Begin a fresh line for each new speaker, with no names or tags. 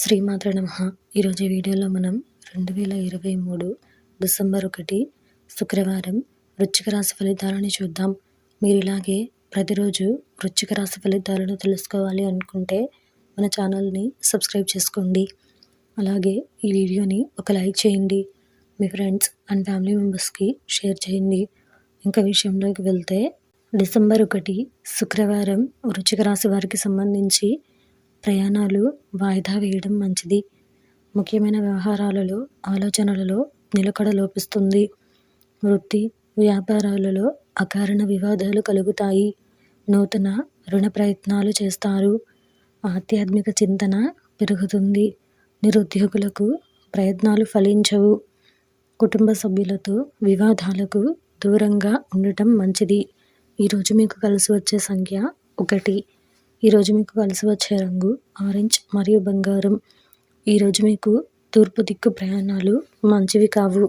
శ్రీమాత్రే నమః. ఈరోజు ఈ వీడియోలో మనం 2023 డిసెంబర్ 1 శుక్రవారం వృశ్చిక రాశి ఫలితాలను చూద్దాం. మీరు ఇలాగే ప్రతిరోజు వృశ్చిక రాశి ఫలితాలను తెలుసుకోవాలి అనుకుంటే మన ఛానల్ని సబ్స్క్రైబ్ చేసుకోండి. అలాగే ఈ వీడియోని ఒక లైక్ చేయండి. మీ ఫ్రెండ్స్ అండ్ ఫ్యామిలీ మెంబర్స్కి షేర్ చేయండి. ఇంకా విషయంలోకి వెళ్తే డిసెంబర్ 1 శుక్రవారం వృశ్చిక రాశి వారికి సంబంధించి ప్రయాణాలు వాయిదా వేయడం మంచిది. ముఖ్యమైన వ్యవహారాలలో ఆలోచనలలో నిలకడ లోపిస్తుంది. వృత్తి వ్యాపారాలలో అకారణ వివాదాలు కలుగుతాయి. నూతన రుణ ప్రయత్నాలు చేస్తారు. ఆధ్యాత్మిక చింతన పెరుగుతుంది. నిరుద్యోగులకు ప్రయత్నాలు ఫలించవు. కుటుంబ సభ్యులతో వివాదాలకు దూరంగా ఉండటం మంచిది. ఈరోజు మీకు కలిసి వచ్చే సంఖ్య 1. ఈరోజు మీకు కలిసి వచ్చే రంగు ఆరెంజ్ మరియు బంగారం. ఈరోజు మీకు తూర్పు దిక్కు ప్రయాణాలు మంచివి కావు.